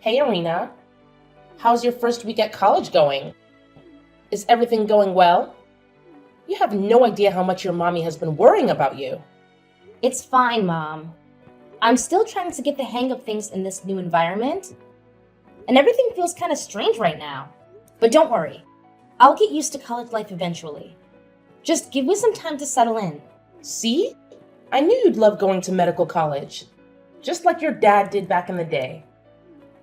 Hey, Arena. How's your first week at college going? Is everything going well? You have no idea how much your mommy has been worrying about you. It's fine, Mom. I'm still trying to get the hang of things in this new environment, and everything feels kind of strange right now. But don't worry, I'll get used to college life eventually. Just give me some time to settle in. See? I knew you'd love going to medical college, just like your dad did back in the day.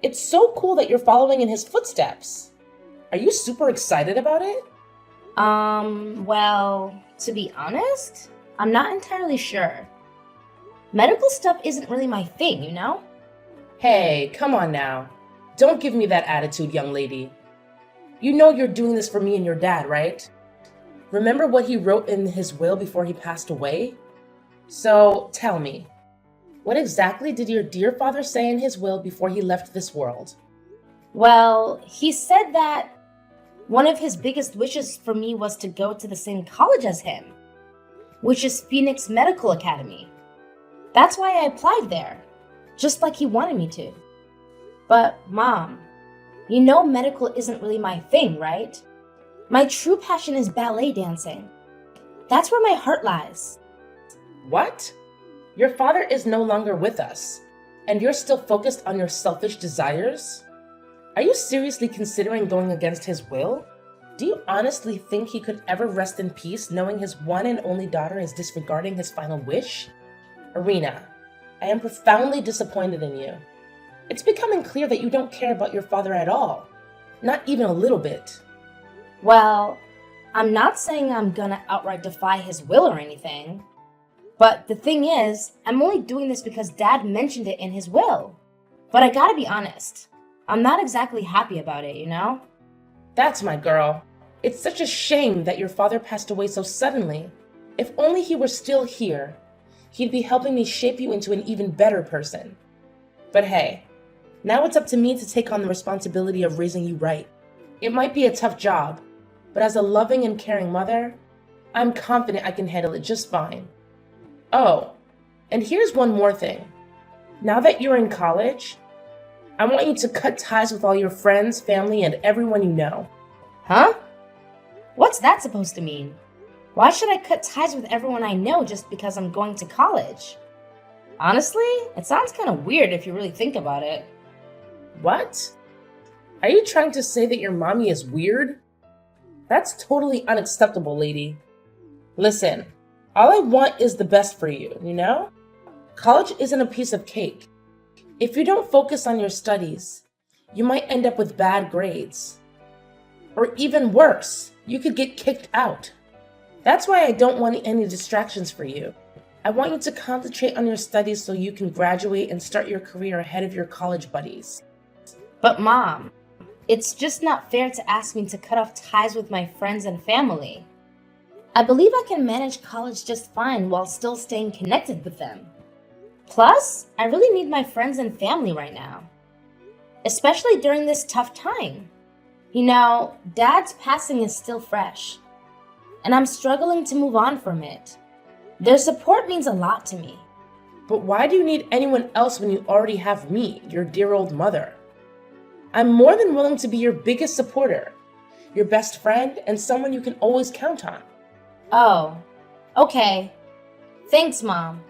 It's so cool that you're following in his footsteps. Are you super excited about it? Well, to be honest, I'm not entirely sure. Medical stuff isn't really my thing, you know? Hey, come on now. Don't give me that attitude, young lady. You know you're doing this for me and your dad, right? Remember what he wrote in his will before he passed away? So, tell me, what exactly did your dear father say in his will before he left this world? Well, he said that one of his biggest wishes for me was to go to the same college as him, which is Phoenix Medical Academy. That's why I applied there, just like he wanted me to. But, Mom, you know medical isn't really my thing, right? My true passion is ballet dancing. That's where my heart lies. What? Your father is no longer with us, and you're still focused on your selfish desires? Are you seriously considering going against his will? Do you honestly think he could ever rest in peace knowing his one and only daughter is disregarding his final wish? Arena, I am profoundly disappointed in you. It's becoming clear that you don't care about your father at all. Not even a little bit. Well, I'm not saying I'm gonna outright defy his will or anything. But the thing is, I'm only doing this because Dad mentioned it in his will. But I gotta be honest, I'm not exactly happy about it, you know? That's my girl. It's such a shame that your father passed away so suddenly. If only he were still here, he'd be helping me shape you into an even better person. But hey, now it's up to me to take on the responsibility of raising you right. It might be a tough job, but as a loving and caring mother, I'm confident I can handle it just fine. Oh, and here's one more thing. Now that you're in college, I want you to cut ties with all your friends, family, and everyone you know. Huh? What's that supposed to mean? Why should I cut ties with everyone I know just because I'm going to college? Honestly, it sounds kind of weird if you really think about it. What? Are you trying to say that your mommy is weird? That's totally unacceptable, lady. Listen, all I want is the best for you, you know? College isn't a piece of cake. If you don't focus on your studies, you might end up with bad grades. Or even worse, you could get kicked out. That's why I don't want any distractions for you. I want you to concentrate on your studies so you can graduate and start your career ahead of your college buddies. But Mom, it's just not fair to ask me to cut off ties with my friends and family. I believe I can manage college just fine while still staying connected with them. Plus, I really need my friends and family right now, especially during this tough time. You know, Dad's passing is still fresh, and I'm struggling to move on from it. Their support means a lot to me. But why do you need anyone else when you already have me, your dear old mother? I'm more than willing to be your biggest supporter, your best friend, and someone you can always count on. Oh, okay. Thanks, Mom.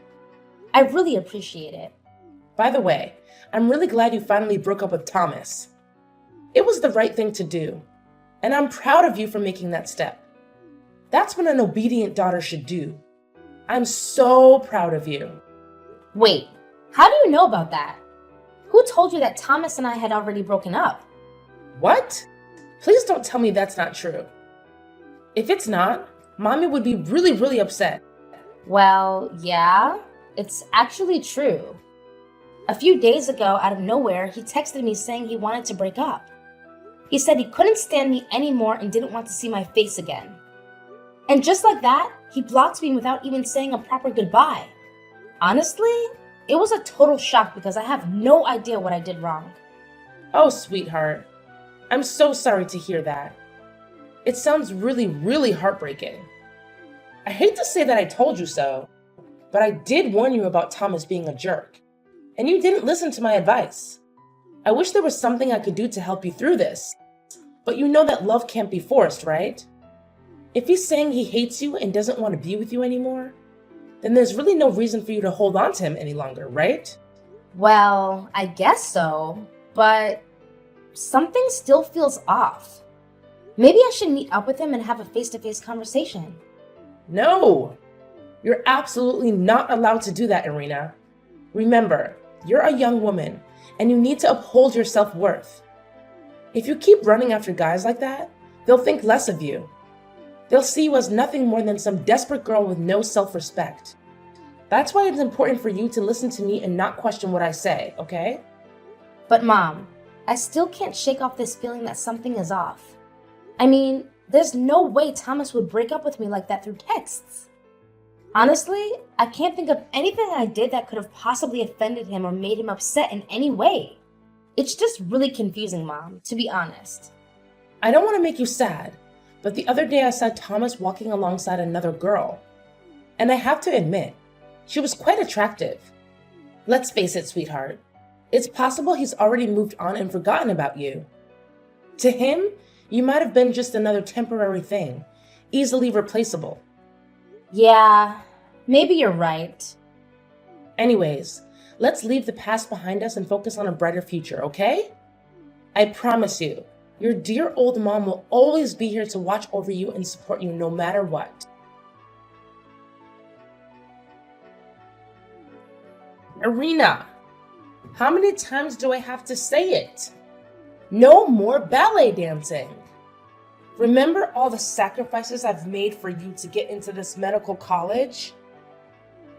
I really appreciate it. By the way, I'm really glad you finally broke up with Thomas. It was the right thing to do, and I'm proud of you for making that step. That's what an obedient daughter should do. I'm so proud of you. Wait, how do you know about that? Who told you that Thomas and I had already broken up? What? Please don't tell me that's not true. If it's not, Mommy would be really upset. Well, yeah, it's actually true. A few days ago, out of nowhere, he texted me saying he wanted to break up. He said he couldn't stand me anymore and didn't want to see my face again. And just like that, he blocked me without even saying a proper goodbye. Honestly, it was a total shock because I have no idea what I did wrong. Oh, sweetheart. I'm so sorry to hear that. It sounds really heartbreaking. I hate to say that I told you so, but I did warn you about Thomas being a jerk, and you didn't listen to my advice. I wish there was something I could do to help you through this. But you know that love can't be forced, right? If he's saying he hates you and doesn't want to be with you anymore, then there's really no reason for you to hold on to him any longer, right? Well, I guess so, but something still feels off. Maybe I should meet up with him and have a face-to-face conversation. No! You're absolutely not allowed to do that, Irina. Remember, you're a young woman, and you need to uphold your self-worth. If you keep running after guys like that, they'll think less of you. They'll see you as nothing more than some desperate girl with no self-respect. That's why it's important for you to listen to me and not question what I say, okay? But Mom, I still can't shake off this feeling that something is off. I mean, there's no way Thomas would break up with me like that through texts. Honestly, I can't think of anything I did that could have possibly offended him or made him upset in any way. It's just really confusing, Mom, to be honest. I don't want to make you sad, but the other day I saw Thomas walking alongside another girl. And I have to admit, she was quite attractive. Let's face it, sweetheart. It's possible he's already moved on and forgotten about you. To him, you might have been just another temporary thing, easily replaceable. Yeah, maybe you're right. Anyways, let's leave the past behind us and focus on a brighter future, okay? I promise you, your dear old mom will always be here to watch over you and support you no matter what. Irina, how many times do I have to say it? No more ballet dancing. Remember all the sacrifices I've made for you to get into this medical college?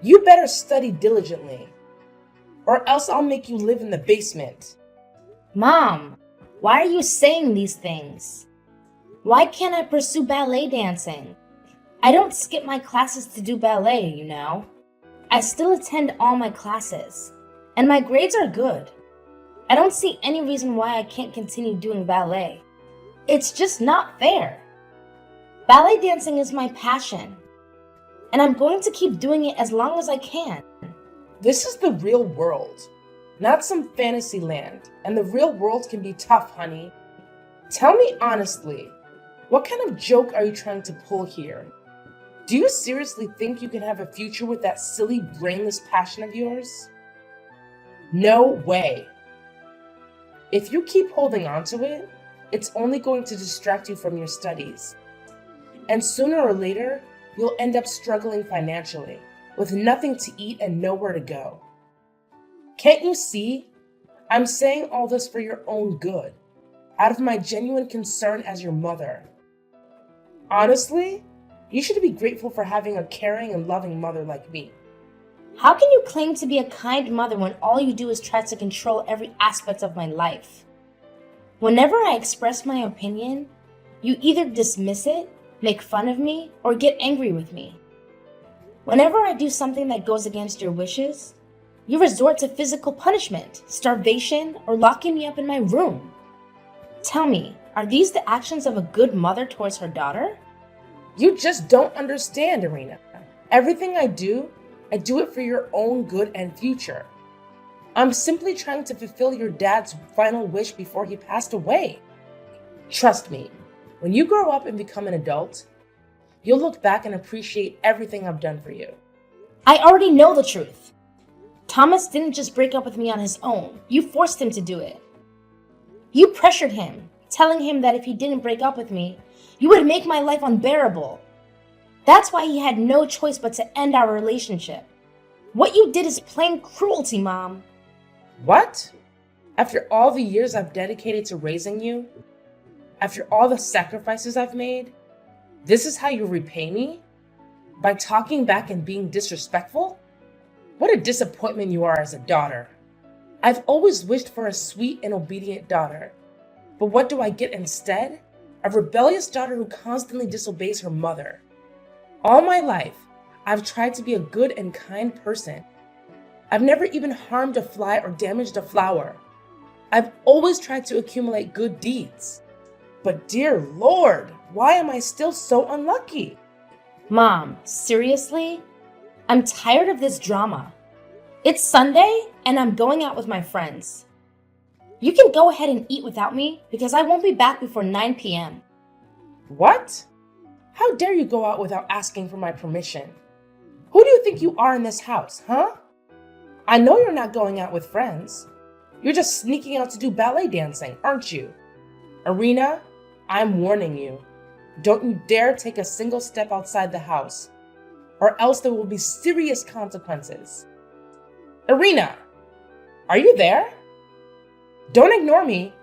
You better study diligently, or else I'll make you live in the basement. Mom, why are you saying these things? Why can't I pursue ballet dancing? I don't skip my classes to do ballet, you know. I still attend all my classes, and my grades are good. I don't see any reason why I can't continue doing ballet. It's just not fair. Ballet dancing is my passion, and I'm going to keep doing it as long as I can. This is the real world, not some fantasy land, and the real world can be tough, honey. Tell me honestly, what kind of joke are you trying to pull here? Do you seriously think you can have a future with that silly, brainless passion of yours? No way. If you keep holding on to it, it's only going to distract you from your studies. And sooner or later, you'll end up struggling financially, with nothing to eat and nowhere to go. Can't you see? I'm saying all this for your own good, out of my genuine concern as your mother. Honestly, you should be grateful for having a caring and loving mother like me. How can you claim to be a kind mother when all you do is try to control every aspect of my life? Whenever I express my opinion, you either dismiss it, make fun of me, or get angry with me. Whenever I do something that goes against your wishes, you resort to physical punishment, starvation, or locking me up in my room. Tell me, are these the actions of a good mother towards her daughter? You just don't understand, Irina. Everything I do it for your own good and future. I'm simply trying to fulfill your dad's final wish before he passed away. Trust me, when you grow up and become an adult, you'll look back and appreciate everything I've done for you. I already know the truth. Thomas didn't just break up with me on his own. You forced him to do it. You pressured him, telling him that if he didn't break up with me, you would make my life unbearable. That's why he had no choice but to end our relationship. What you did is plain cruelty, Mom. What? After all the years I've dedicated to raising you? After all the sacrifices I've made? This is how you repay me? By talking back and being disrespectful? What a disappointment you are as a daughter. I've always wished for a sweet and obedient daughter. But what do I get instead? A rebellious daughter who constantly disobeys her mother. All my life, I've tried to be a good and kind person. I've never even harmed a fly or damaged a flower. I've always tried to accumulate good deeds. But dear Lord, why am I still so unlucky? Mom, seriously? I'm tired of this drama. It's Sunday and I'm going out with my friends. You can go ahead and eat without me because I won't be back before 9 p.m. What? How dare you go out without asking for my permission? Who do you think you are in this house, huh? I know you're not going out with friends. You're just sneaking out to do ballet dancing, aren't you? Irina, I'm warning you. Don't you dare take a single step outside the house, or else there will be serious consequences. Irina, are you there? Don't ignore me.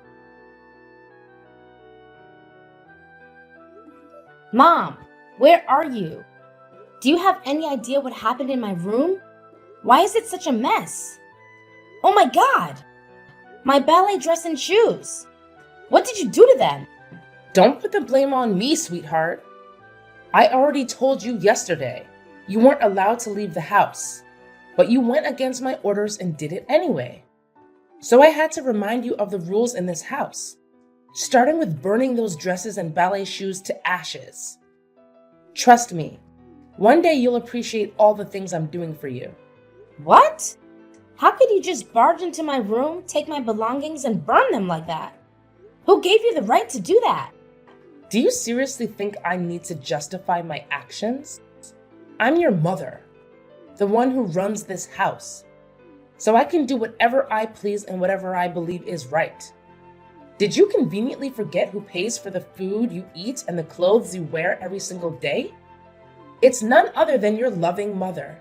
Mom, where are you? Do you have any idea what happened in my room? Why is it such a mess? Oh my God! My ballet dress and shoes. What did you do to them? Don't put the blame on me, sweetheart. I already told you yesterday you weren't allowed to leave the house, but you went against my orders and did it anyway. So I had to remind you of the rules in this house, starting with burning those dresses and ballet shoes to ashes. Trust me, one day you'll appreciate all the things I'm doing for you. What? How could you just barge into my room, take my belongings, and burn them like that? Who gave you the right to do that? Do you seriously think I need to justify my actions? I'm your mother, the one who runs this house, so I can do whatever I please and whatever I believe is right. Did you conveniently forget who pays for the food you eat and the clothes you wear every single day? It's none other than your loving mother.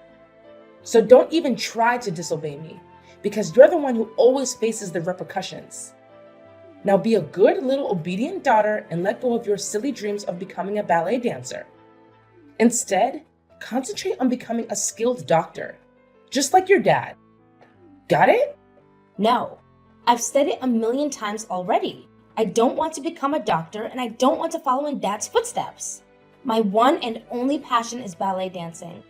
So don't even try to disobey me, because you're the one who always faces the repercussions. Now be a good little obedient daughter and let go of your silly dreams of becoming a ballet dancer. Instead, concentrate on becoming a skilled doctor, just like your dad. Got it? No. I've said it 1,000,000 times already. I don't want to become a doctor and I don't want to follow in Dad's footsteps. My one and only passion is ballet dancing.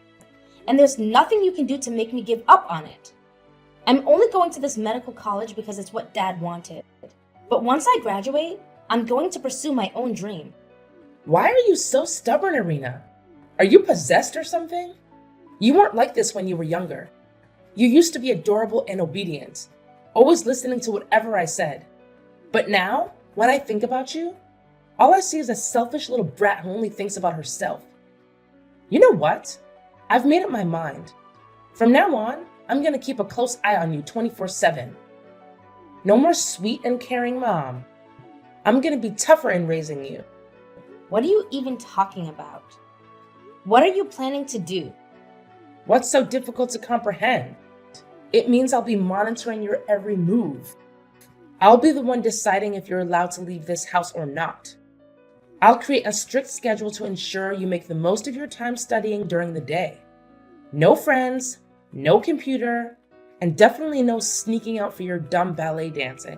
And there's nothing you can do to make me give up on it. I'm only going to this medical college because it's what Dad wanted. But once I graduate, I'm going to pursue my own dream. Why are you so stubborn, Irina? Are you possessed or something? You weren't like this when you were younger. You used to be adorable and obedient, always listening to whatever I said. But now, when I think about you, all I see is a selfish little brat who only thinks about herself. You know what? I've made up my mind. From now on, I'm going to keep a close eye on you 24/7. No more sweet and caring mom. I'm going to be tougher in raising you. What are you even talking about? What are you planning to do? What's so difficult to comprehend? It means I'll be monitoring your every move. I'll be the one deciding if you're allowed to leave this house or not. I'll create a strict schedule to ensure you make the most of your time studying during the day. No friends, no computer, and definitely no sneaking out for your dumb ballet dancing.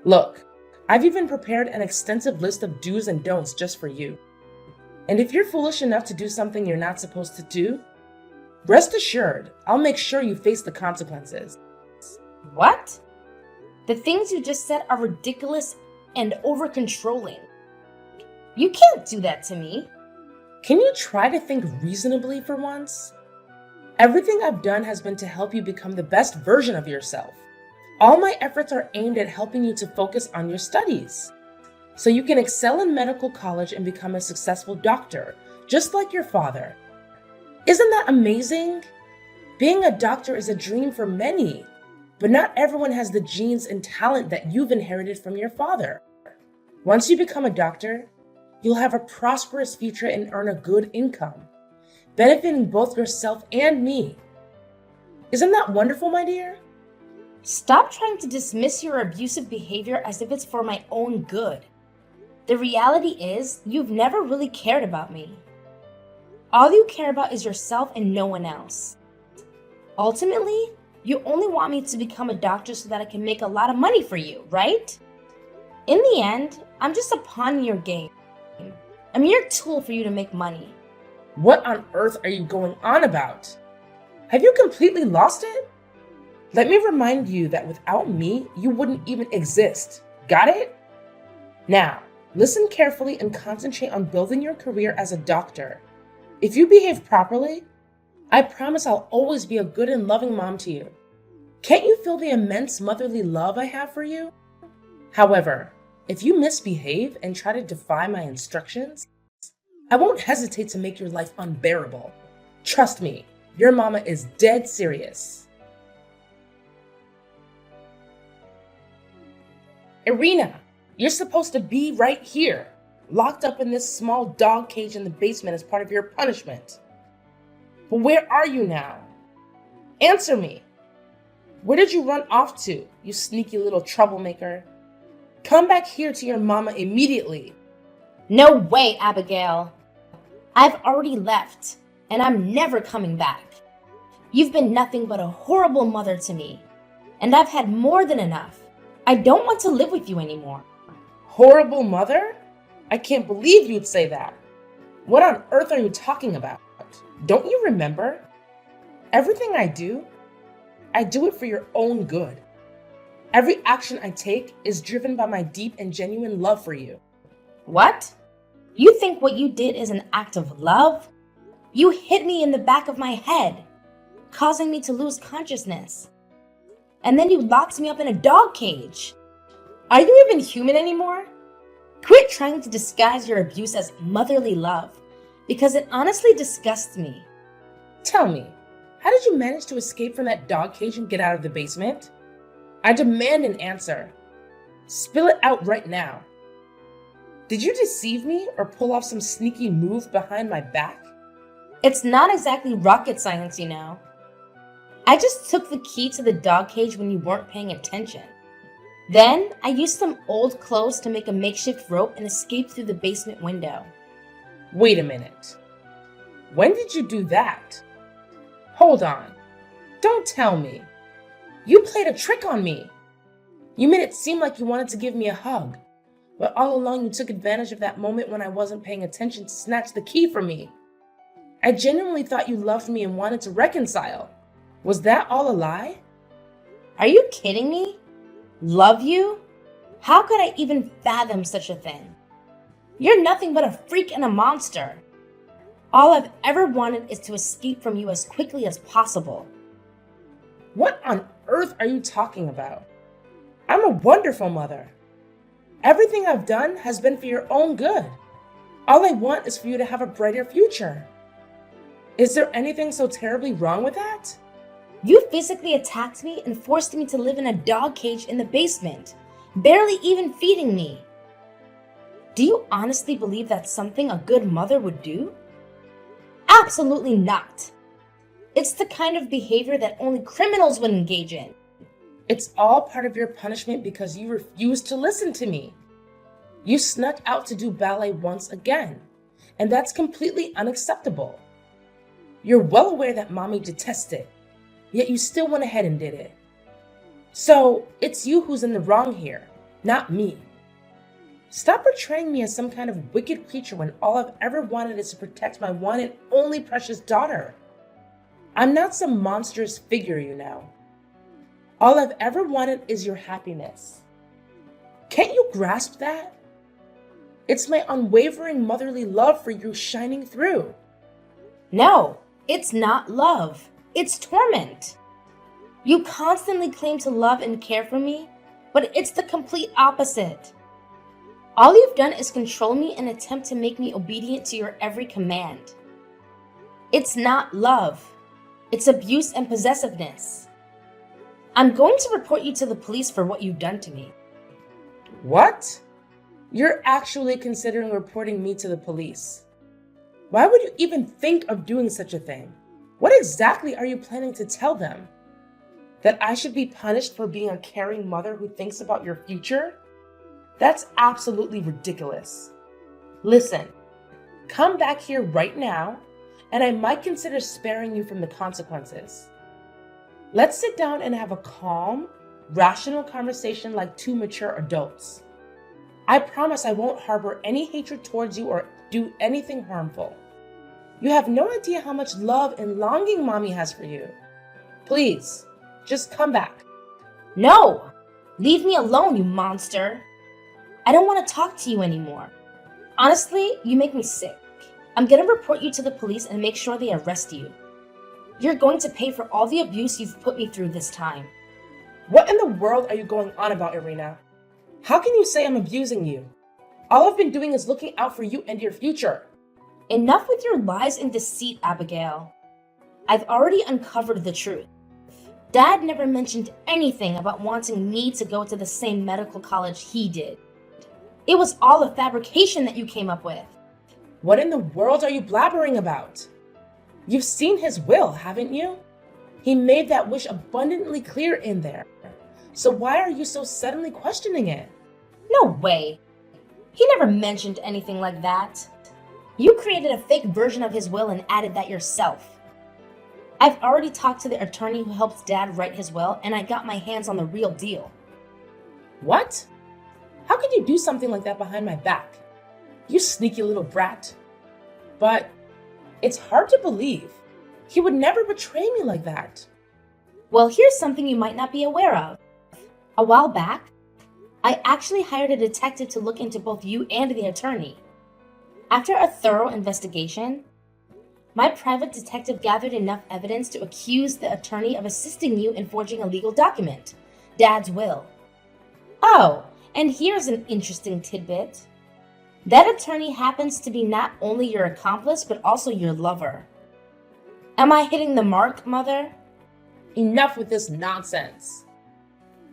Look, I've even prepared an extensive list of do's and don'ts just for you. And if you're foolish enough to do something you're not supposed to do, rest assured, I'll make sure you face the consequences. What? The things you just said are ridiculous and over-controlling. You can't do that to me. Can you try to think reasonably for once? Everything I've done has been to help you become the best version of yourself. All my efforts are aimed at helping you to focus on your studies, so you can excel in medical college and become a successful doctor, just like your father. Isn't that amazing? Being a doctor is a dream for many, but not everyone has the genes and talent that you've inherited from your father. Once you become a doctor, you'll have a prosperous future and earn a good income, benefiting both yourself and me. Isn't that wonderful, my dear? Stop trying to dismiss your abusive behavior as if it's for my own good. The reality is, you've never really cared about me. All you care about is yourself and no one else. Ultimately, you only want me to become a doctor so that I can make a lot of money for you, right? In the end, I'm just a pawn in your game. A mere tool for you to make money. What on earth are you going on about? Have you completely lost it? Let me remind you that without me, you wouldn't even exist. Got it? Now, listen carefully and concentrate on building your career as a doctor. If you behave properly, I promise I'll always be a good and loving mom to you. Can't you feel the immense motherly love I have for you? However, if you misbehave and try to defy my instructions, I won't hesitate to make your life unbearable. Trust me, your mama is dead serious. Irina, you're supposed to be right here, locked up in this small dog cage in the basement as part of your punishment. But where are you now? Answer me. Where did you run off to, you sneaky little troublemaker? Come back here to your mama immediately. No way, Abigail. I've already left, and I'm never coming back. You've been nothing but a horrible mother to me, and I've had more than enough. I don't want to live with you anymore. Horrible mother? I can't believe you'd say that. What on earth are you talking about? Don't you remember? Everything I do it for your own good. Every action I take is driven by my deep and genuine love for you. What? You think what you did is an act of love? You hit me in the back of my head, causing me to lose consciousness. And then you locked me up in a dog cage. Are you even human anymore? Quit trying to disguise your abuse as motherly love, because it honestly disgusts me. Tell me, how did you manage to escape from that dog cage and get out of the basement? I demand an answer. Spill it out right now. Did you deceive me or pull off some sneaky move behind my back? It's not exactly rocket science, you know. I just took the key to the dog cage when you weren't paying attention. Then I used some old clothes to make a makeshift rope and escape through the basement window. Wait a minute. When did you do that? Hold on. Don't tell me. You played a trick on me. You made it seem like you wanted to give me a hug, but all along you took advantage of that moment when I wasn't paying attention to snatch the key from me. I genuinely thought you loved me and wanted to reconcile. Was that all a lie? Are you kidding me? Love you? How could I even fathom such a thing? You're nothing but a freak and a monster. All I've ever wanted is to escape from you as quickly as possible. What on earth are you talking about? I'm a wonderful mother. Everything I've done has been for your own good. All I want is for you to have a brighter future. Is there anything so terribly wrong with that? You physically attacked me and forced me to live in a dog cage in the basement, barely even feeding me. Do you honestly believe that's something a good mother would do? Absolutely not. It's the kind of behavior that only criminals would engage in. It's all part of your punishment because you refused to listen to me. You snuck out to do ballet once again, and that's completely unacceptable. You're well aware that mommy detests it, yet you still went ahead and did it. So it's you who's in the wrong here, not me. Stop portraying me as some kind of wicked creature when all I've ever wanted is to protect my one and only precious daughter. I'm not some monstrous figure, you know. All I've ever wanted is your happiness. Can't you grasp that? It's my unwavering motherly love for you shining through. No, it's not love. It's torment. You constantly claim to love and care for me, but it's the complete opposite. All you've done is control me and attempt to make me obedient to your every command. It's not love. It's abuse and possessiveness. I'm going to report you to the police for what you've done to me. What? You're actually considering reporting me to the police? Why would you even think of doing such a thing? What exactly are you planning to tell them? That I should be punished for being a caring mother who thinks about your future? That's absolutely ridiculous. Listen, come back here right now, and I might consider sparing you from the consequences. Let's sit down and have a calm, rational conversation like two mature adults. I promise I won't harbor any hatred towards you or do anything harmful. You have no idea how much love and longing mommy has for you. Please, just come back. No! Leave me alone, you monster! I don't want to talk to you anymore. Honestly, you make me sick. I'm gonna report you to the police and make sure they arrest you. You're going to pay for all the abuse you've put me through this time. What in the world are you going on about, Irina? How can you say I'm abusing you? All I've been doing is looking out for you and your future. Enough with your lies and deceit, Abigail. I've already uncovered the truth. Dad never mentioned anything about wanting me to go to the same medical college he did. It was all a fabrication that you came up with. What in the world are you blabbering about? You've seen his will, haven't you? He made that wish abundantly clear in there. So why are you so suddenly questioning it? No way. He never mentioned anything like that. You created a fake version of his will and added that yourself. I've already talked to the attorney who helped Dad write his will, and I got my hands on the real deal. What? How could you do something like that behind my back? You sneaky little brat. But it's hard to believe. He would never betray me like that. Well, here's something you might not be aware of. A while back, I actually hired a detective to look into both you and the attorney. After a thorough investigation, my private detective gathered enough evidence to accuse the attorney of assisting you in forging a legal document, Dad's will. Oh, and here's an interesting tidbit. That attorney happens to be not only your accomplice, but also your lover. Am I hitting the mark, Mother? Enough with this nonsense.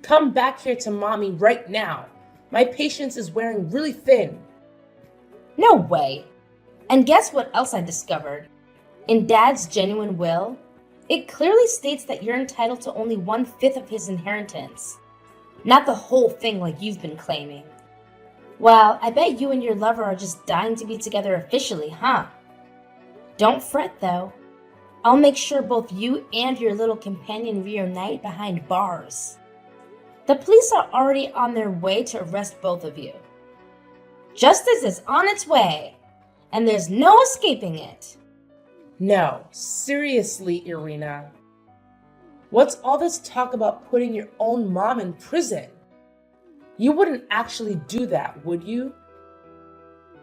Come back here to Mommy right now. My patience is wearing really thin. No way. And guess what else I discovered? In Dad's genuine will, it clearly states that you're entitled to only 1/5 of his inheritance. Not the whole thing like you've been claiming. Well, I bet you and your lover are just dying to be together officially, huh? Don't fret though. I'll make sure both you and your little companion reunite behind bars. The police are already on their way to arrest both of you. Justice is on its way, and there's no escaping it. No, seriously, Irina. What's all this talk about putting your own mom in prison? You wouldn't actually do that, would you?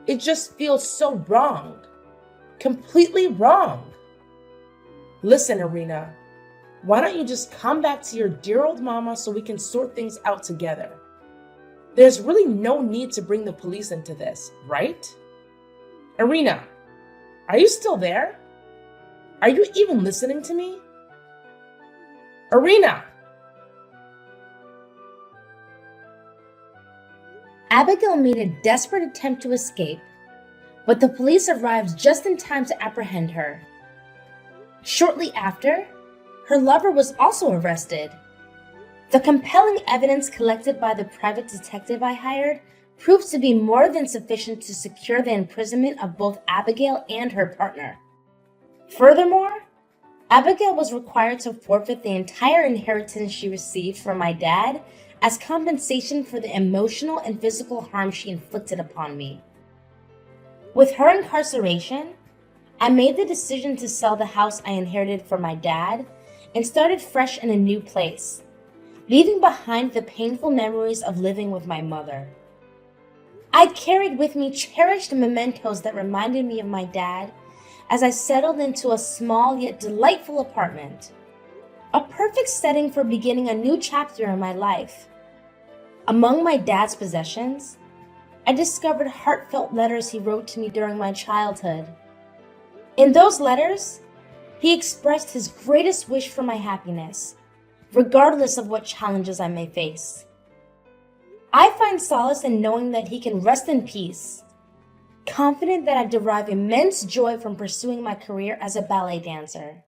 It just feels so wrong. Completely wrong. Listen, Irina, why don't you just come back to your dear old mama so we can sort things out together? There's really no need to bring the police into this, right? Irina, are you still there? Are you even listening to me? Irina! Abigail made a desperate attempt to escape, but the police arrived just in time to apprehend her. Shortly after, her lover was also arrested. The compelling evidence collected by the private detective I hired proved to be more than sufficient to secure the imprisonment of both Abigail and her partner. Furthermore, Abigail was required to forfeit the entire inheritance she received from my dad as compensation for the emotional and physical harm she inflicted upon me. With her incarceration, I made the decision to sell the house I inherited from my dad and started fresh in a new place, leaving behind the painful memories of living with my mother. I carried with me cherished mementos that reminded me of my dad as I settled into a small yet delightful apartment, a perfect setting for beginning a new chapter in my life. Among my dad's possessions, I discovered heartfelt letters he wrote to me during my childhood. In those letters, he expressed his greatest wish for my happiness, regardless of what challenges I may face. I find solace in knowing that he can rest in peace, confident that I derive immense joy from pursuing my career as a ballet dancer.